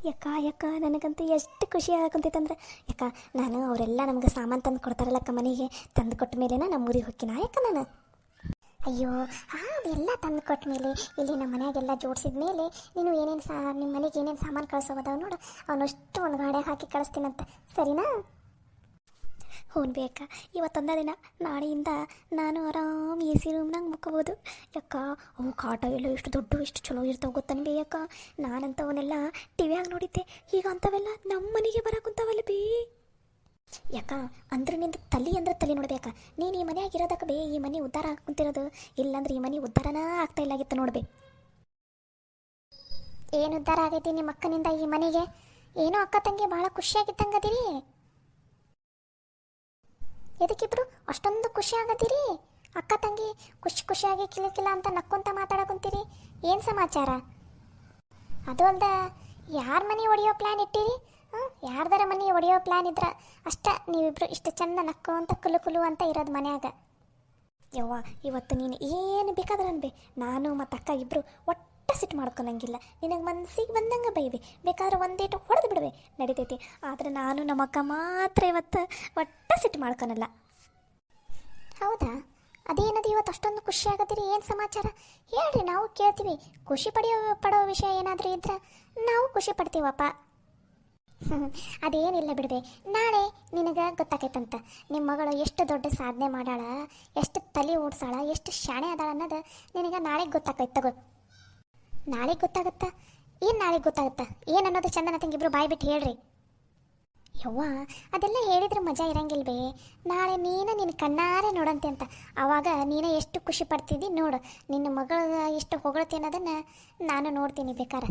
ಯಕ್ಕ ನನಗಂತೂ ಎಷ್ಟು ಖುಷಿ ಆಗಂತೈತಂದ್ರೆ ಯಾಕ ನಾನು ಅವರೆಲ್ಲ ನಮ್ಗೆ ಸಾಮಾನು ತಂದು ಕೊಡ್ತಾರಲ್ಲಕ್ಕ ಮನೆಗೆ ತಂದು ಕೊಟ್ಟ ಮೇಲೆನ ನಮ್ಮ ಊರಿಗೆ ಹೊಕ್ಕಿನ ಯಾಕ ನಾನು. ಅಯ್ಯೋ ಅದೆಲ್ಲ ತಂದು ಕೊಟ್ಟ ಮೇಲೆ ಇಲ್ಲಿ ನಮ್ಮ ಮನೆಯಾಗೆಲ್ಲ ಜೋಡಿಸಿದ ಮೇಲೆ ನೀನು ಏನೇನು ನಿಮ್ಮ ಮನೆಗೆ ಏನೇನು ಸಾಮಾನು ಕಳಿಸೋದವ ನೋಡು ಅವನಷ್ಟು ಒಂದು ಗಾಡಿ ಹಾಕಿ ಕಳಿಸ್ತೀನಂತ ಸರಿನಾ. ಹ್ಞೂ ಬೇಕಾ ಇವತ್ತೊಂದ ದಿನ ನಾಳೆಯಿಂದ ನಾನು ಆರಾಮ್ ಎ ಸಿ ರೂಮ್ನಾಗ ಮುಕ್ಕೋಬೋದು. ಯಾಕ ಅವು ಕಾಟ ಎಲ್ಲ ಎಷ್ಟು ದೊಡ್ಡ ಎಷ್ಟು ಚಲೋ ಇರ್ತಾವೆ ಗೊತ್ತಾನೆ ಬೇ ಯಾಕ. ನಾನಂತವನ್ನೆಲ್ಲ ಟಿವಿಯಾಗ ನೋಡಿದ್ದೆ, ಈಗ ಅಂಥವೆಲ್ಲ ನಮ್ಮ ಮನೆಗೆ ಬರಾಕುಂತಾವಲ್ಲ ಬೇ. ಯಾಕ ಅಂದ್ರೆ ನಿಂದು ತಲೆ ಅಂದ್ರೆ ತಲೆ ನೋಡ್ಬೇಕಾ. ನೀನು ಈ ಮನೆಯಾಗ ಇರೋದಕ್ಕೆ ಬೇ ಈ ಮನೆ ಉದ್ಧಾರ ಹಾಕುಂತಿರೋದು, ಇಲ್ಲಾಂದ್ರೆ ಈ ಮನೆ ಉದ್ಧಾರನ ಆಗ್ತಾ ಇಲ್ಲಾಗಿತ್ತು ನೋಡ್ಬೇ. ಏನು ಉದ್ಧಾರ ಆಗೈತಿ ನಿಮ್ಮ ಅಕ್ಕನಿಂದ ಈ ಮನೆಗೆ? ಏನೋ ಅಕ್ಕ ತಂಗಿ ಭಾಳ ಖುಷಿಯಾಗಿದ್ದಂಗದಿರಿ. ಎದಕ್ಕಿಬ್ರು ಅಷ್ಟೊಂದು ಖುಷಿ ಆಗದಿರಿ? ಅಕ್ಕ ತಂಗಿ ಖುಷಿಯಾಗಿ ಕಿಲ ಅಂತ ನಕ್ಕೊಂತ ಮಾತಾಡಕುಂತೀರಿ, ಏನು ಸಮಾಚಾರ? ಅದು ಅಲ್ದ ಯಾರ ಮನೆ ಒಡೆಯೋ ಪ್ಲ್ಯಾನ್ ಇಟ್ಟಿರಿ? ಯಾರ್ದಾರ ಮನೆ ಒಡೆಯೋ ಪ್ಲ್ಯಾನ್ ಇದ್ರ ಅಷ್ಟ ನೀವಿಬ್ರು ಇಷ್ಟು ಚಂದ ನಕ್ಕೊಂತ ಕುಲು ಅಂತ ಇರೋದು ಮನ್ಯಾಗ. ಯವ್ವ ಇವತ್ತು ನೀನು ಏನು ಬೇಕಾದ್ರೆ ಅನ್ಬೇ, ನಾನು ಮತ್ತು ಅಕ್ಕ ಇಬ್ಬರು ಒಟ್ಟು ಸಿಟ್ಟು ಮಾಡ್ಕೊಳಂಗಿಲ್ಲ. ನಿನಗೆ ಮನ್ಸಿಗೆ ಬಂದಂಗೆ ಬೈಬಿ, ಬೇಕಾದ್ರೆ ಒಂದೇಟು ಹೊಡೆದು ಬಿಡ್ವೆ ನಡಿತೈತಿ. ಆದರೆ ನಾನು ನಮ್ಮ ಅಕ್ಕ ಮಾತ್ರ ಇವತ್ತು ಒಟ್ಟು ಸಿಟ್ಟು ಮಾಡ್ಕೊಳಲ್ಲ. ಹೌದಾ? ಅದೇನದು ಇವತ್ತು ಅಷ್ಟೊಂದು ಖುಷಿ ಆಗತ್ತೀರಿ, ಏನು ಸಮಾಚಾರ ಹೇಳ್ರಿ, ನಾವು ಕೇಳ್ತೀವಿ. ಖುಷಿ ಪಡೋ ವಿಷಯ ಏನಾದರೂ ಇದ್ರೆ ನಾವು ಖುಷಿ ಪಡ್ತೀವಪ್ಪ. ಅದೇನಿಲ್ಲ ಬಿಡ್ಬೆ, ನಾಳೆ ನಿನಗೆ ಗೊತ್ತಾಕೈತಂತ ನಿಮ್ಮ ಮಗಳು ಎಷ್ಟು ದೊಡ್ಡ ಸಾಧನೆ ಮಾಡಾಳ, ಎಷ್ಟು ತಲೆ ಓಡಿಸಾಳ, ಎಷ್ಟು ಶಾಣೆ ಅದಾಳ ಅನ್ನೋದು ನಿನಗೆ ನಾಳೆಗೆ ಗೊತ್ತಾಕೈತೆ ತಗೋ. ನಾಳೆಗೆ ಗೊತ್ತಾಗತ್ತಾ? ಏನು ನಾಳೆಗೆ ಗೊತ್ತಾಗತ್ತಾ? ಏನು ಅನ್ನೋದು ಚಂದನ ತಂಗಿಬ್ರು ಬಾಯ್ ಬಿಟ್ಟು ಹೇಳ್ರಿ. ಯವ್ವ ಅದೆಲ್ಲ ಹೇಳಿದ್ರೆ ಮಜಾ ಇರಂಗಿಲ್ವೇ. ನಾಳೆ ನೀನು ನಿನ್ನ ಕಣ್ಣಾರೆ ನೋಡಂತೆ ಅಂತ, ಆವಾಗ ನೀನೇ ಎಷ್ಟು ಖುಷಿ ಪಡ್ತಿದ್ದಿ ನೋಡು. ನಿನ್ನ ಮಗಳ ಎಷ್ಟು ಹೊಗಳ್ತಿ ಅನ್ನೋದನ್ನು ನಾನು ನೋಡ್ತೀನಿ ಬೇಕಾರೆ.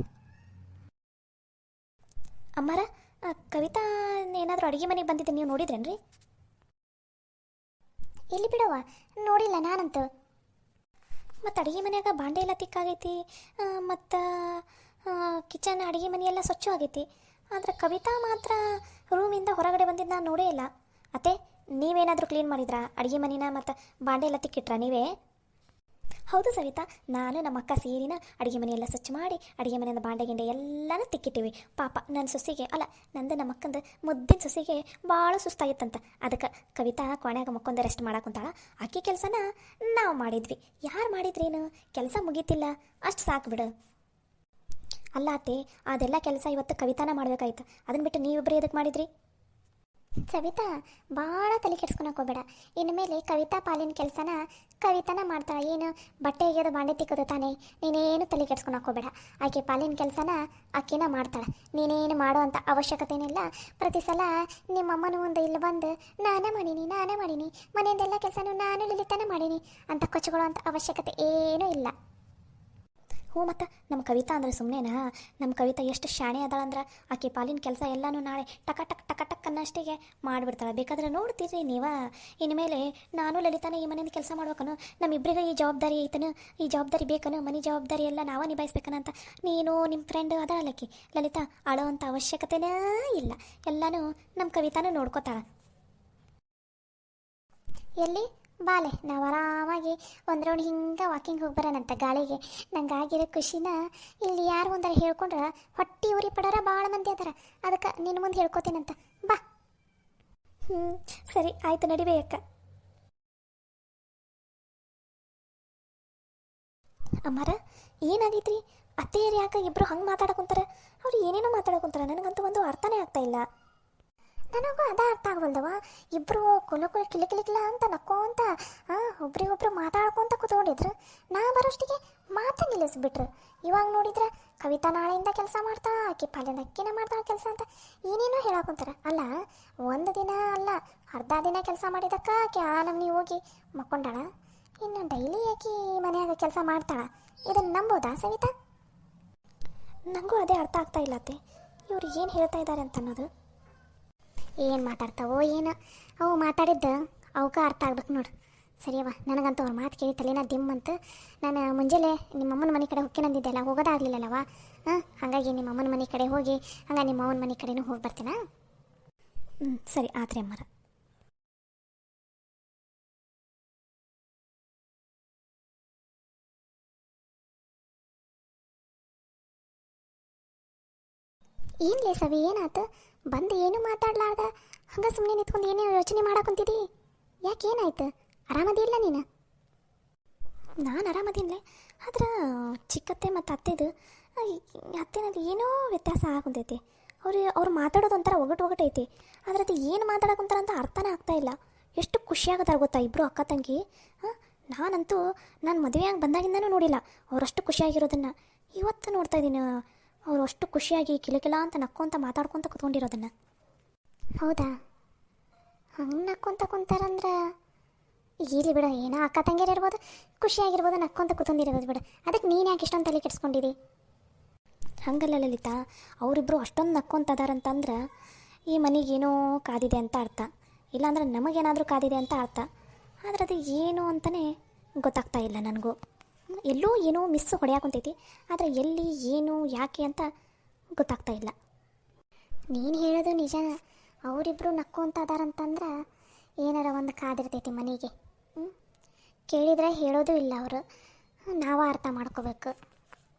ಅಮ್ಮಾರ ಕವಿತಾ ಏನಾದರೂ ಅಡುಗೆ ಮನೆಗೆ ಬಂದಿದ್ದೆ, ನೀವು ನೋಡಿದ್ರೇನ್ರಿ? ಎಲ್ಲಿ ಬಿಡವ, ನೋಡಿಲ್ಲ ನಾನಂತೂ. ಮತ್ತು ಅಡುಗೆ ಮನೆಯಾಗ ಬಾಂಡೆ ಎಲ್ಲ ತಿಕ್ಕಾಗೈತಿ, ಮತ್ತು ಕಿಚನ್ ಅಡುಗೆ ಮನೆಯೆಲ್ಲ ಸ್ವಚ್ಛ ಆಗೈತಿ. ಆದರೆ ಕವಿತಾ ಮಾತ್ರ ರೂಮಿಂದ ಹೊರಗಡೆ ಬಂದಿದ್ದು ನಾನು ನೋಡೇ ಇಲ್ಲ. ಅತ್ತೆ ನೀವೇನಾದರೂ ಕ್ಲೀನ್ ಮಾಡಿದ್ರಾ ಅಡುಗೆ ಮನೆನ, ಮತ್ತು ಬಾಂಡೆ ಎಲ್ಲ ತಿಕ್ಕಿಟ್ರಾ ನೀವೇ? ಹೌದು ಸವಿತಾ, ನಾನು ನಮ್ಮ ಅಕ್ಕ ಸೇರಿನ ಅಡುಗೆ ಮನೆಯೆಲ್ಲ ಸ್ವಚ್ಛ ಮಾಡಿ ಅಡುಗೆ ಮನೆಯಿಂದ ಬಾಂಡೆ ಗಿಂಡೆ ಎಲ್ಲನೂ ತಿಕ್ಕಿಟ್ಟಿವಿ. ಪಾಪ ನನ್ನ ಸೊಸೆಗೆ ಅಲ್ಲ, ನಂದು ನಮ್ಮ ಅಕ್ಕಂದು ಮುದ್ದಿನ ಸೊಸೆಗೆ ಭಾಳ ಸುಸ್ತಾಗಿತ್ತಂತ, ಅದಕ್ಕೆ ಕವಿತಾ ಕೊನೆಯಾಗ ಮಕ್ಕೊಂದು ರೆಸ್ಟ್ ಮಾಡಾಕುಂತಾಳ. ಆಕೆ ಕೆಲಸನ ನಾವು ಮಾಡಿದ್ವಿ. ಯಾರು ಮಾಡಿದ್ರೇನು, ಕೆಲಸ ಮುಗೀತಿಲ್ಲ ಅಷ್ಟು ಸಾಕು ಬಿಡು. ಅಲ್ಲ ಅತ್ತೆ, ಅದೆಲ್ಲ ಕೆಲಸ ಇವತ್ತು ಕವಿತಾನ ಮಾಡ್ಬೇಕಾಯ್ತು, ಅದನ್ನ ಬಿಟ್ಟು ನೀವಿಬ್ಬರು ಎದಕ್ಕೆ ಮಾಡಿದ್ರಿ? ಸವಿತಾ ಭಾಳ ತಲೆ ಕೆಡ್ಸ್ಕೊಳಕ್ಕೆ ಹೋಗ್ಬೇಡ. ಇನ್ನು ಮೇಲೆ ಕವಿತಾ ಪಾಲಿನ ಕೆಲಸನ ಕವಿತಾನ ಮಾಡ್ತಾಳೆ. ಏನು ಬಟ್ಟೆ ಒಗೆಯೋದು ಬಾಂಡೆ ತಿಕ್ಕೋದು ತಾನೇ, ನೀನೇನು ತಲೆ ಕೆಡ್ಸ್ಕೊಳಕ್ಕೆ ಹೋಗ್ಬೇಡ. ಆಕೆ ಪಾಲಿನ ಕೆಲಸನ ಆಕೆನ ಮಾಡ್ತಾಳೆ, ನೀನೇನು ಮಾಡೋ ಅಂಥ ಅವಶ್ಯಕತೆನಿಲ್ಲ. ಪ್ರತಿ ಸಲ ನಿಮ್ಮಮ್ಮನ ಮುಂದೆ ಇಲ್ಲಿ ಬಂದು ನಾನೇ ಮಾಡೀನಿ ಮನೆಯಿಂದೆಲ್ಲ ಕೆಲಸನೂ ನಾನು ಲಲಿತಾನೇ ಮಾಡೀನಿ ಅಂತ ಕೊಚ್ಕೊಳ್ಳೋ ಅಂಥ ಅವಶ್ಯಕತೆ ಏನೂ ಇಲ್ಲ. ಹ್ಞೂ ಮತ್ತು ನಮ್ಮ ಕವಿತಾ ಅಂದ್ರೆ ಸುಮ್ಮನೆನಾ? ನಮ್ಮ ಕವಿತಾ ಎಷ್ಟು ಶಾಣೆ ಅದಾಳಂದ್ರೆ ಆಕೆ ಪಾಲಿನ ಕೆಲಸ ಎಲ್ಲನೂ ನಾಳೆ ಟಕ ಟಕ್ ಅನ್ನಷ್ಟೇ ಮಾಡಿಬಿಡ್ತಾಳೆ. ಬೇಕಾದ್ರೆ ನೋಡ್ತೀರಿ ನೀವ. ಇನ್ಮೇಲೆ ನಾನು ಲಲಿತಾನ ಈ ಮನೆಯಿಂದ ಕೆಲಸ ಮಾಡ್ಬೇಕನು, ನಮ್ಮಿಬ್ಬರಿಗೆ ಈ ಜವಾಬ್ದಾರಿ ಐತನು, ಈ ಜವಾಬ್ದಾರಿ ಬೇಕನು, ಮನೆ ಜವಾಬ್ದಾರಿ ಎಲ್ಲ ನಾವೇ ನಿಭಾಯಿಸ್ಬೇಕನಂತ ನೀನು ನಿಮ್ಮ ಫ್ರೆಂಡ್ ಅದಾಳಲ್ಲಕ್ಕಿ ಲಲಿತಾ ಆಳೋ ಅಂಥ ಅವಶ್ಯಕತೆನೇ ಇಲ್ಲ. ಎಲ್ಲನೂ ನಮ್ಮ ಕವಿತಾನು ನೋಡ್ಕೋತಾಳೆ. ಎಲ್ಲಿ ಬಾಲೆ ನಾವು ಆರಾಮಾಗಿ ಒಂದು ರೌಂಡ್ ಹಿಂಗೆ ವಾಕಿಂಗ್ ಹೋಗಿ ಬರೋಣಂತ ಗಾಳಿಗೆ. ನಂಗೆ ಆಗಿರೋ ಖುಷಿನ ಇಲ್ಲಿ ಯಾರು ಮುಂದಾರ ಹೇಳ್ಕೊಂಡ್ರೆ ಹೊಟ್ಟೆ ಉರಿ ಪಡೋರ ಭಾಳ ಮಂದಿ ಅದಾರ, ಅದಕ್ಕೆ ನಿನ್ನ ಮುಂದೆ ಹೇಳ್ಕೊತೀನಂತ ಬಾ. ಸರಿ ಆಯಿತು, ನಡಿಬೇ ಅಕ್ಕ. ಅಮ್ಮಾರ ಏನಾಗೈತ್ರಿ? ಅತ್ತೆಯರು ಯಾಕೆ ಇಬ್ಬರು ಹಂಗೆ ಮಾತಾಡಕೊಂತಾರೆ? ಅವ್ರು ಏನೇನೋ ಮಾತಾಡಕೊಂತಾರೆ, ನನಗಂತೂ ಒಂದು ಅರ್ಥನೇ ಆಗ್ತಾ ಇಲ್ಲ. ನನಗೂ ಅದ ಅರ್ಥ ಆಗವಲ್ದವ. ಇಬ್ಬರು ಕಿಲಿಕಿಲಿಕ್ಲ ಅಂತ ನಕ್ಕೋಂತ ಒಬ್ರಿಗೊಬ್ರು ಮಾತಾಡ್ಕೊಂತ ಕೂತ್ಕೊಂಡಿದ್ರು. ನಾ ಬರೋಷ್ಟಿಗೆ ಮಾತು ನಿಲ್ಲಿಸ್ಬಿಟ್ರು. ಇವಾಗ ನೋಡಿದ್ರೆ ಕವಿತಾ ನಾಳೆಯಿಂದ ಕೆಲಸ ಮಾಡ್ತಾ, ಆಕೆ ಪಾಲಿಂದ ಅಕ್ಕಿನ ಮಾಡ್ತಾಳೆ ಕೆಲಸ ಅಂತ ಏನೇನೋ ಹೇಳಾಕೊಂತಾರ. ಅಲ್ಲ ಒಂದು ದಿನ ಅಲ್ಲ ಅರ್ಧ ದಿನ ಕೆಲಸ ಮಾಡಿದಕ್ಕ ಆಕೆ ನಮ್ನಿ ಹೋಗಿ ಮಕ್ಕೊಂಡಾಳ, ಇನ್ನು ಡೈಲಿ ಆಕೆ ಮನೆಯಾಗ ಕೆಲಸ ಮಾಡ್ತಾಳ. ಇದನ್ನು ನಂಬೋದಾ ಸವಿತಾ? ನನಗೂ ಅದೇ ಅರ್ಥ ಆಗ್ತಾ ಇಲ್ಲ ಅತ್ತೆ, ಇವ್ರು ಏನು ಹೇಳ್ತಾ ಇದ್ದಾರೆ ಅಂತ ಅನ್ನೋದು. ಏನು ಮಾತಾಡ್ತಾವೋ ಏನು, ಅವು ಮಾತಾಡಿದ್ದು ಅವಕ್ಕೆ ಅರ್ಥ ಆಗ್ಬೇಕು ನೋಡು. ಸರಿಯವ್ವ, ನನಗಂತೂ ಅವ್ರ ಮಾತು ಕೇಳಿ ತಲೆನ ದಿಮ್ಮಂತ. ನಾನು ಮುಂಜಾನೆ ನಿಮ್ಮಮ್ಮನ ಮನೆ ಕಡೆ ಹೊಕ್ಕಿನಂದಿದ್ದೆಲ್ಲ ಹೋಗೋದಾಗಲಿಲ್ಲಲ್ಲವ. ಹಾಗಾಗಿ ನಿಮ್ಮಮ್ಮನ ಮನೆ ಕಡೆ ಹೋಗಿ ಹಂಗೆ ನಿಮ್ಮ ಅವನ ಮನೆ ಕಡೆನೂ ಹೋಗಿ ಬರ್ತೀನಾ? ಸರಿ ಆತ್ರಿ ಅಮ್ಮರ. ಏನ್ಲೇ ಸವಿ ಏನಾತು? ಬಂದು ಏನು ಮಾತಾಡ್ಲಾರ್ದ ಹಂಗೆ ಸುಮ್ಮನೆ ನಿಂತ್ಕೊಂಡು ಏನೇನು ಯೋಚನೆ ಮಾಡಾಕೊಂತಿದಿ? ಯಾಕೆ ಏನಾಯ್ತು? ಆರಾಮದಿಲ್ಲ ನೀನು? ನಾನು ಆರಾಮದಿನ್ಲೆ. ಆದ್ರೆ ಚಿಕ್ಕತ್ತೆ ಮತ್ತು ಅತ್ತೆದು ಅತ್ತೆನಲ್ಲಿ ಏನೋ ವ್ಯತ್ಯಾಸ ಆಗುಂತೈತಿ. ಅವ್ರು ಮಾತಾಡೋದು ಒಂಥರ ಒಗಟೈತಿ. ಆದ್ರೆ ಅದು ಏನು ಮಾತಾಡೋಕಂತಾರ ಅಂತ ಅರ್ಥನೇ ಆಗ್ತಾ ಇಲ್ಲ. ಎಷ್ಟು ಖುಷಿಯಾಗದಾರ ಗೊತ್ತಾ ಇಬ್ಬರು ಅಕ್ಕ ತಂಗಿ. ನಾನಂತೂ ನಾನು ಮದುವೆಯಾಗಿ ಬಂದಾಗಿಂದನೂ ನೋಡಿಲ್ಲ ಅವರಷ್ಟು ಖುಷಿಯಾಗಿರೋದನ್ನು. ಇವತ್ತು ನೋಡ್ತಾ ಇದ್ದೀನಿ ಅವರು ಅಷ್ಟು ಖುಷಿಯಾಗಿ ಕಿಲಕಿಲ ಅಂತ ನಕ್ಕೊಂತ ಮಾತಾಡ್ಕೊತ ಕುತ್ಕೊಂಡಿರೋದನ್ನು. ಹೌದಾ? ಹಂಗೆ ನಕ್ಕೊಂತ ಕುಂತಾರಂದ್ರೆ ಇಲ್ಲಿ ಬಿಡು, ಏನೋ ಅಕ್ಕ ತಂಗಿಯರು ಇರ್ಬೋದು, ಖುಷಿಯಾಗಿರ್ಬೋದು, ನಕ್ಕೊಂತ ಕುತ್ಕೊಂಡಿರ್ಬೋದು ಬಿಡು. ಅದಕ್ಕೆ ನೀನು ಯಾಕೆ ಇಷ್ಟೊಂದು ತಲೆ ಕೆಡಿಸ್ಕೊಂಡಿದ್ದಿ? ಹಂಗಲ್ಲ ಲಲಿತಾ, ಅವರಿಬ್ಬರು ಅಷ್ಟೊಂದು ನಕ್ಕೊಂತದಾರಂತಂದ್ರೆ ಈ ಮನೆಗೇನೋ ಕಾದಿದೆ ಅಂತ ಅರ್ಥ, ಇಲ್ಲಾಂದ್ರೆ ನಮಗೇನಾದರೂ ಕಾದಿದೆ ಅಂತ ಅರ್ಥ. ಆದರೆ ಅದು ಏನು ಅಂತಲೇ ಗೊತ್ತಾಗ್ತಾ ಇಲ್ಲ ನನಗೂ. ಎಲ್ಲೋ ಏನೋ ಮಿಸ್ ಹೊಡೆಯಾಕೊಂತೈತಿ, ಆದರೆ ಎಲ್ಲಿ ಏನು ಯಾಕೆ ಅಂತ ಗೊತ್ತಾಗ್ತಾ ಇಲ್ಲ. ನೀನು ಹೇಳೋದು ನಿಜನ. ಅವರಿಬ್ಬರು ನಕ್ಕೊಂತ ಅದಾರಂತಂದ್ರೆ ಏನಾರ ಒಂದು ಕಾದಿರ್ತೈತಿ ಮನೆಗೆ. ಕೇಳಿದರೆ ಹೇಳೋದು ಇಲ್ಲ ಅವರು. ನಾವು ಅರ್ಥ ಮಾಡ್ಕೋಬೇಕು.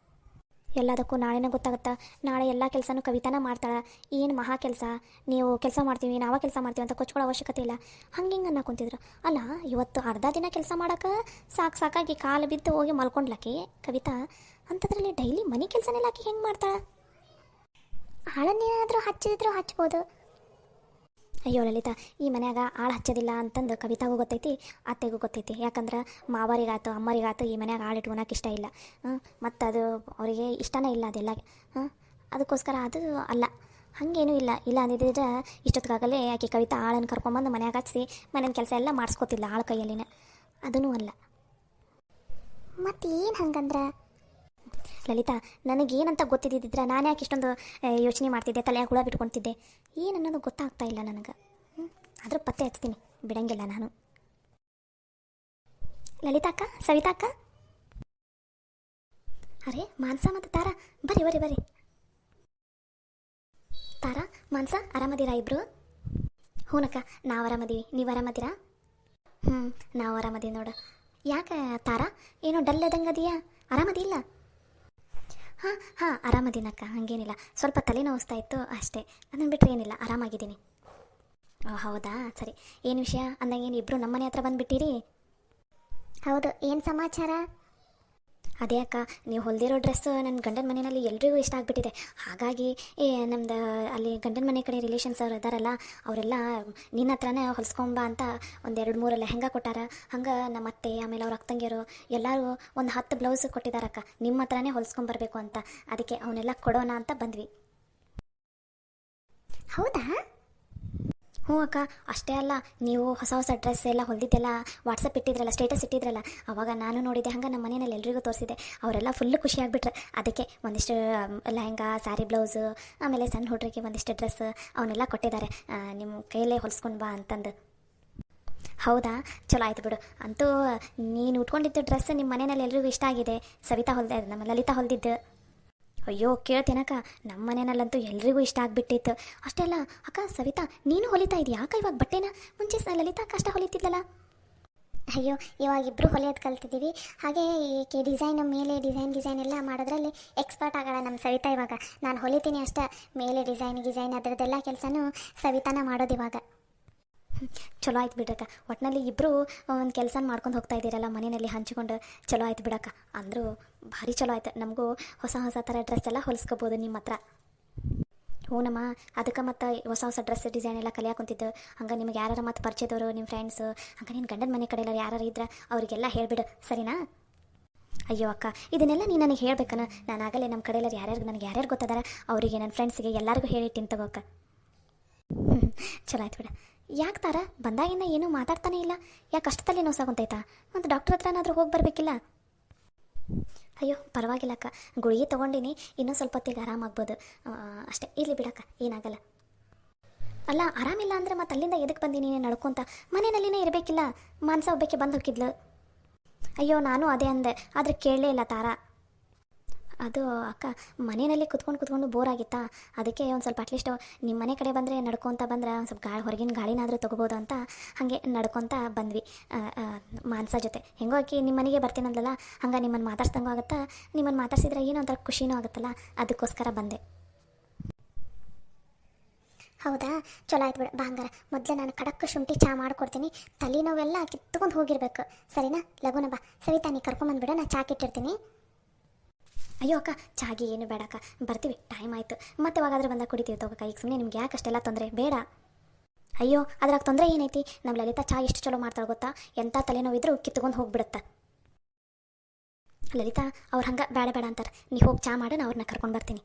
ಎಲ್ಲದಕ್ಕೂ ನಾಳೆನೇ ಗೊತ್ತಾಗುತ್ತಾ. ನಾಳೆ ಎಲ್ಲ ಕೆಲಸನೂ ಕವಿತಾನ ಮಾಡ್ತಾಳೆ. ಏನು ಮಹಾ ಕೆಲಸ, ನೀವು ಕೆಲಸ ಮಾಡ್ತೀವಿ ನಾವ ಕೆಲಸ ಮಾಡ್ತೀವಿ ಅಂತ ಕೊಚ್ಕೊಳ್ಳೋ ಅವಶ್ಯಕತೆ ಇಲ್ಲ. ಹಂಗೆ ಹಿಂಗೆ ಅನ್ನಕೊಂತಿದ್ರು. ಅಲ್ಲ, ಇವತ್ತು ಅರ್ಧ ದಿನ ಕೆಲಸ ಮಾಡೋಕೆ ಸಾಕಾಗಿ ಕಾಲು ಬಿದ್ದು ಹೋಗಿ ಮಲ್ಕೊಂಡ್ಲಾಕಿ ಕವಿತಾ. ಅಂಥದ್ರಲ್ಲಿ ಡೈಲಿ ಮನೆ ಕೆಲಸನೆಲ್ಲ ಆಕಿ ಹೆಂಗೆ ಮಾಡ್ತಾಳೆ? ಆಳನ್ನೇನಾದರೂ ಹಚ್ಚಿದ್ರು ಹಚ್ಬೋದು. ಅಯ್ಯೋ ಲಲಿತಾ, ಈ ಮನ್ಯಾಗ ಆಳು ಹಚ್ಚೋದಿಲ್ಲ ಅಂತಂದು ಕವಿತಾಗೂ ಗೊತ್ತೈತಿ, ಅತ್ತೆಗೂ ಗೊತ್ತೈತಿ. ಯಾಕಂದ್ರೆ ಮಾವರಿಗಾಯ್ತು ಅಮ್ಮರಿಗಾಯ್ತು ಈ ಮನ್ಯಾಗ ಆಳು ಇಟ್ಕೊಳಕ್ಕೆ ಇಷ್ಟ ಇಲ್ಲ. ಮತ್ತು ಅದು ಅವರಿಗೆ ಇಷ್ಟನೇ ಇಲ್ಲ ಅದೆಲ್ಲ. ಅದಕ್ಕೋಸ್ಕರ ಅದು ಅಲ್ಲ, ಹಾಗೇನೂ ಇಲ್ಲ ಅಂದಿದ್ರೆ ಇಷ್ಟೊತ್ತಿಗಾಗಲೇ ಆಕೆ ಕವಿತಾ ಆಳನ್ನು ಕರ್ಕೊಂಬಂದು ಮನ್ಯಾಗ ಹಚ್ಚಿಸಿ ಮನೇನ ಕೆಲಸ ಎಲ್ಲ ಮಾಡಿಸ್ಕೊತಿಲ್ಲ ಆಳು ಕೈಯಲ್ಲಿನ. ಅದೂ ಅಲ್ಲ. ಮತ್ತು ಏನು ಹಂಗಂದ್ರೆ ಲಲಿತಾ, ನನಗೇನಂತ ಗೊತ್ತಿದ್ದಿದ್ರೆ ನಾನು ಯಾಕೆ ಇಷ್ಟೊಂದು ಯೋಚನೆ ಮಾಡ್ತಿದ್ದೆ, ತಲೆಯಾಗ ಹುಳ ಬಿಟ್ಕೊತಿದ್ದೆ? ಏನು ಅನ್ನೋದು ಗೊತ್ತಾಗ್ತಾ ಇಲ್ಲ ನನಗೆ. ಆದರೂ ಪತ್ತೆ ಹಚ್ತೀನಿ, ಬಿಡಂಗಿಲ್ಲ ನಾನು. ಲಲಿತಾ ಅಕ್ಕ, ಸವಿತಾ ಅಕ್ಕ, ಅರೆ ಮಾನ್ಸ ಮತ್ತು ತಾರಾ, ಬರ್ರಿ. ತಾರಾ, ಮಾನ್ಸ, ಆರಾಮದಿರಾ ಇಬ್ರು? ಹೂನಕ್ಕ, ನಾವು ಆರಾಮದೀವಿ. ನೀವು ಆರಾಮದಿರಾ? ನಾವು ಆರಾಮದೀವಿ ನೋಡು. ಯಾಕೆ ತಾರಾ, ಏನೋ ಡಲ್ ಅದಂಗದೀಯಾ? ಆರಾಮದಿಲ್ಲ? ಹಾಂ ಆರಾಮದೀನಕ್ಕ, ಹಾಗೇನಿಲ್ಲ. ಸ್ವಲ್ಪ ತಲೆನೋವಿಸ್ತಾ ಇತ್ತು ಅಷ್ಟೇ, ಅದನ್ನು ಬಿಟ್ಟರೆ ಏನಿಲ್ಲ, ಆರಾಮಾಗಿದ್ದೀನಿ. ಹೌದಾ, ಸರಿ. ಏನು ವಿಷಯ ಅಂದಂಗೇನು ಇಬ್ಬರು ನಮ್ಮನೆ ಹತ್ರ ಬಂದುಬಿಟ್ಟಿರಿ? ಹೌದು, ಏನು ಸಮಾಚಾರ? ಅದೇ ಅಕ್ಕ, ನೀವು ಹೊಲ್ದಿರೋ ಡ್ರೆಸ್ ನನ್ನ ಗಂಡನ ಮನೆಯಲ್ಲಿ ಎಲ್ರಿಗೂ ಇಷ್ಟ ಆಗಿಬಿಟ್ಟಿದೆ. ಹಾಗಾಗಿ ನಮ್ದು ಅಲ್ಲಿ ಗಂಡನ ಮನೆ ಕಡೆ ರಿಲೇಷನ್ಸ್ ಅವ್ರು ಇದ್ದಾರಲ್ಲ, ಅವರೆಲ್ಲ ನಿನ್ನ ಹತ್ರನೇ ಹೊಲ್ಸ್ಕೊಂಬ ಅಂತ 1-2-3 ಲೆಹಂಗಾ ಕೊಟ್ಟಾರ. ಹಂಗೆ ನಮ್ಮ ಅತ್ತೆ ಆಮೇಲೆ ಅವ್ರ ಅಕ್ಕಂಗಿಯರು ಎಲ್ಲರೂ ಒಂದು 10 ಬ್ಲೌಸ್ ಕೊಟ್ಟಿದ್ದಾರಕ್ಕ, ನಿಮ್ಮ ಹತ್ರನೇ ಹೊಲ್ಸ್ಕೊಂಬರ್ಬೇಕು ಅಂತ. ಅದಕ್ಕೆ ಅವನ್ನೆಲ್ಲ ಕೊಡೋಣ ಅಂತ ಬಂದ್ವಿ. ಹೌದಾ? ಹ್ಞೂ ಅಕ್ಕ, ಅಷ್ಟೇ ಅಲ್ಲ, ನೀವು ಹೊಸ ಡ್ರೆಸ್ ಎಲ್ಲ ಹೊಲ್ದಿದ್ದೆಲ್ಲ ವಾಟ್ಸಪ್ ಇಟ್ಟಿದ್ರಲ್ಲ, ಸ್ಟೇಟಸ್ ಇಟ್ಟಿದ್ರಲ್ಲ, ಅವಾಗ ನಾನು ನೋಡಿದ್ದೆ. ಹಂಗೆ ನಮ್ಮ ಮನೆಯಲ್ಲಿ ಎಲ್ರಿಗೂ ತೋರಿಸಿದೆ. ಅವರೆಲ್ಲ ಫುಲ್ಲು ಖುಷಿಯಾಗಿಬಿಟ್ರೆ. ಅದಕ್ಕೆ ಒಂದಿಷ್ಟು ಲೆಹಂಗಾ, ಸ್ಯಾರಿ ಬ್ಲೌಸು, ಆಮೇಲೆ ಸಣ್ಣ ಹುಡುಗರಿಗೆ ಒಂದಿಷ್ಟು ಡ್ರೆಸ್ ಅವನ್ನೆಲ್ಲ ಕೊಟ್ಟಿದ್ದಾರೆ, ನಿಮ್ಮ ಕೈಯಲ್ಲೇ ಹೊಲ್ಸ್ಕೊಂಡು ಬಾ ಅಂತಂದು. ಹೌದಾ, ಚಲೋ ಆಯ್ತು ಬಿಡು. ಅಂತೂ ನೀನು ಉಟ್ಕೊಂಡಿದ್ದು ಡ್ರೆಸ್ ನಿಮ್ಮ ಮನೆಯಲ್ಲಿ ಎಲ್ರಿಗೂ ಇಷ್ಟ ಆಗಿದೆ. ಸವಿತಾ ಹೊಲ್ದೆ, ನಮ್ಮ ಲಲಿತಾ ಹೊಲ್ದಿದ್ದು. ಅಯ್ಯೋ ಕೇಳ್ತೇನಕ್ಕ, ನಮ್ಮ ಮನೆಯಲ್ಲಂತೂ ಎಲ್ರಿಗೂ ಇಷ್ಟ ಆಗಿಬಿಟ್ಟಿತ್ತು. ಅಷ್ಟೇ ಅಲ್ಲ ಅಕ್ಕ, ಸವಿತಾ ನೀನು ಹೊಲಿತಾ ಇದೆಯಾ ಅಕ್ಕ ಇವಾಗ ಬಟ್ಟೆನ? ಮುಂಚೆ ಲಲಿತಾ ಕಷ್ಟ ಹೊಲಿತಿದ್ದಲ್ಲ. ಅಯ್ಯೋ, ಇವಾಗ ಇಬ್ಬರು ಹೊಲಿಯೋದು ಕಲ್ತಿದ್ದೀವಿ. ಹಾಗೆ ಈ ಡಿಸೈನ್ ಮೇಲೆ ಡಿಸೈನ್ ಎಲ್ಲ ಮಾಡೋದ್ರಲ್ಲಿ ಎಕ್ಸ್ಪರ್ಟ್ ಆಗೋಣ ನಮ್ಮ ಸವಿತಾ ಇವಾಗ. ನಾನು ಹೊಲಿತೀನಿ ಅಷ್ಟೇ, ಮೇಲೆ ಡಿಸೈನ್ ಅದರದ್ದೆಲ್ಲ ಕೆಲಸನೂ ಸವಿತಾನ ಮಾಡೋದು ಇವಾಗ. ಚಲೋ ಆಯ್ತು ಬಿಡಕ್ಕ. ಒಟ್ಟಿನಲ್ಲಿ ಇಬ್ಬರು ಒಂದು ಕೆಲಸ ಮಾಡ್ಕೊಂಡು ಹೋಗ್ತಾ ಇದ್ದೀರಲ್ಲ ಮನೆಯಲ್ಲಿ ಹಂಚಿಕೊಂಡು. ಚಲೋ ಆಯ್ತು ಬಿಡಕ್ಕ, ಅಂದರೂ ಭಾರಿ ಚಲೋ ಆಯ್ತು. ನಮಗೂ ಹೊಸ ಥರ ಡ್ರೆಸ್ ಎಲ್ಲ ಹೊಲಿಸ್ಕೋಬೋದು ನಿಮ್ಮ ಹತ್ರ. ಹ್ಞೂನಮ್ಮ, ಅದಕ್ಕೆ ಮತ್ತು ಹೊಸ ಡ್ರೆಸ್ ಡಿಸೈನ್ ಎಲ್ಲ ಕಲಿಯಾಕೊಂತಿದ್ದು. ಹಂಗೆ ನಿಮ್ಗೆ ಯಾರು ಮತ್ತು ಪರಿಚಯದವರು, ನಿಮ್ಮ ಫ್ರೆಂಡ್ಸು, ಹಂಗೆ ನಿನ್ನ ಗಂಡನ ಮನೆ ಕಡೆ ಎಲ್ಲ ಯಾರು ಇದ್ರೆ ಅವರಿಗೆಲ್ಲ ಹೇಳಿಬಿಡು, ಸರಿನಾ? ಅಯ್ಯೋ ಅಕ್ಕ, ಇದನ್ನೆಲ್ಲ ನೀನು ನನಗೆ ಹೇಳ್ಬೇಕನ? ನಾನು ಆಗಲೇ ನಮ್ಮ ಕಡೆ ಎಲ್ಲರೂ ನನಗೆ ಯಾರ್ಯಾರು ಗೊತ್ತದಾರ ಅವರಿಗೆ, ನನ್ನ ಫ್ರೆಂಡ್ಸಿಗೆ ಎಲ್ಲರಿಗೂ ಹೇಳಿಟ್ಟಿನಿ ತಗೋಕ್ಕ. ಚಲೋ ಆಯ್ತು ಬಿಡ. ಯಾಕೆ ತಾರ ಬಂದಾಗಿನ್ನ ಏನೂ ಮಾತಾಡ್ತಾನೆ ಇಲ್ಲ? ಯಾಕೆ ಅಷ್ಟು ತಲೆ ನೋಸಾಗುಂತೈತಾ? ಮತ್ತು ಡಾಕ್ಟ್ರ್ ಹತ್ರನಾದರೂ ಹೋಗಿ ಬರಬೇಕಿಲ್ಲ? ಅಯ್ಯೋ ಪರವಾಗಿಲ್ಲ ಅಕ್ಕ, ಗುಳಿಗೆ ತೊಗೊಂಡಿನಿ, ಇನ್ನೂ ಸ್ವಲ್ಪ ಹೊತ್ತಿಗೆ ಆರಾಮಾಗ್ಬೋದು ಅಷ್ಟೇ. ಇರಲಿ ಬಿಡಕ್ಕ, ಏನಾಗಲ್ಲ. ಅಲ್ಲ, ಆರಾಮಿಲ್ಲ ಅಂದರೆ ಮತ್ತೆ ಅಲ್ಲಿಂದ ಎದಕ್ಕೆ ಬಂದೀನಿ ನಡ್ಕೊತ? ಮನೆಯಲ್ಲಿನೇ ಇರಬೇಕಿಲ್ಲ? ಮಾನ್ಸ ಒಬ್ಬಕ್ಕೆ ಬಂದು ಹೋಗಿದ್ಲು. ಅಯ್ಯೋ ನಾನು ಅದೇ ಅಂದೆ, ಆದರೆ ಕೇಳಲೇ ಇಲ್ಲ ತಾರಾ. ಅದು ಅಕ್ಕ, ಮನೆಯಲ್ಲಿ ಕುತ್ಕೊಂಡು ಬೋರ್ ಆಗಿತ್ತಾ, ಅದಕ್ಕೆ ಒಂದು ಸ್ವಲ್ಪ ಅಟ್ಲೀಸ್ಟ್ ನಿಮ್ಮ ಮನೆ ಕಡೆ ಬಂದರೆ ನಡ್ಕೊತ ಬಂದ್ರೆ ಒಂದು ಸ್ವಲ್ಪ ಹೊರಗಿನ ಗಾಳಿನಾದರೂ ತೊಗೋಬೋದು ಅಂತ ಹಾಗೆ ನಡ್ಕೊತ ಬಂದ್ವಿ ಮಾನ್ಸ ಜೊತೆ. ಹೆಂಗೋ ಆಕಿ ನಿಮ್ಮ ಮನೆಗೆ ಬರ್ತೀನಂದಲ್ಲ, ಹಂಗೆ ನಿಮ್ಮನ್ನು ಮಾತಾಡ್ಸ್ದಂಗೂ ಆಗುತ್ತಾ, ನಿಮ್ಮನ್ನು ಮಾತಾಡ್ಸಿದ್ರೆ ಏನೋ ಒಂಥರ ಖುಷಿನೂ ಆಗುತ್ತಲ್ಲ, ಅದಕ್ಕೋಸ್ಕರ ಬಂದೆ. ಹೌದಾ, ಚಲೋ ಆಯ್ತು ಬಿಡು. ಬಂಗಾರ ಮೊದಲೇ ನಾನು ಖಡಕ್ ಶುಂಠಿ ಚಾ ಮಾಡ್ಕೊಡ್ತೀನಿ. ತಲೆನೋವೆಲ್ಲ ಕಿತ್ಕೊಂಡು ಹೋಗಿರ್ಬೇಕು. ಸರಿನಾ? ಲಗುನ ಬಾ. ಸವಿತಾ, ನೀ ಕರ್ಕೊಂಬಂದ್ಬಿಡ, ನಾನು ಚಾ ಇಟ್ಟಿರ್ತೀನಿ. ಅಯ್ಯೋ ಅಕ್ಕ, ಚಾಗಿ ಏನು ಬೇಡ ಅಕ್ಕ, ಬರ್ತೀವಿ, ಟೈಮ್ ಆಯಿತು. ಮತ್ತೆ ಯಾವಾಗಾದ್ರೂ ಬಂದಾಗ ಕುಡಿತೀವಿ ತಗೋಕ. ಈಗ ಸುಮ್ಮನೆ ನಿಮ್ಗೆ ಯಾಕೆ ಅಷ್ಟೆಲ್ಲ ತೊಂದರೆ ಬೇಡ. ಅಯ್ಯೋ, ಅದ್ರಾಗ ತೊಂದರೆ ಏನೈತಿ? ನಮ್ಮ ಲಲಿತಾ ಚಾ ಎಷ್ಟು ಚಲೋ ಮಾಡ್ತಾಳೆ ಗೊತ್ತಾ? ಎಂಥ ತಲೆನೋವಿದ್ರೂ ಕಿತ್ಕೊಂಡು ಹೋಗ್ಬಿಡುತ್ತೆ. ಲಲಿತಾ ಅವ್ರು ಹಂಗೆ ಬೇಡ ಬೇಡ ಅಂತಾರೆ. ನೀ ಹೋಗಿ ಚಾ ಮಾಡು, ನಾನು ಅವ್ರನ್ನ ಕರ್ಕೊಂಡು ಬರ್ತೀನಿ.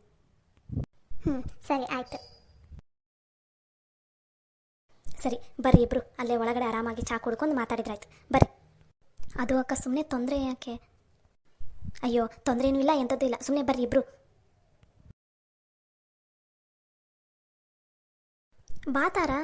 ಸರಿ ಆಯಿತು. ಸರಿ ಬರ್ರಿ ಇಬ್ರು ಅಲ್ಲೇ ಒಳಗಡೆ ಆರಾಮಾಗಿ ಚಾ ಕುಡ್ಕೊಂಡು ಮಾತಾಡಿದ್ರಾಯ್ತು. ಬರ್ರಿ. ಅದು ಅಕ್ಕ, ಸುಮ್ಮನೆ ತೊಂದರೆ ಯಾಕೆ? ಅಯ್ಯೋ, ತೊಂದರೆ ಏನೂ ಇಲ್ಲ, ಎಂಥದ್ದು ಇಲ್ಲ, ಸುಮ್ಮನೆ ಬರ್ರಿ ಇಬ್ರು. ಬಾ ತಾರಾ,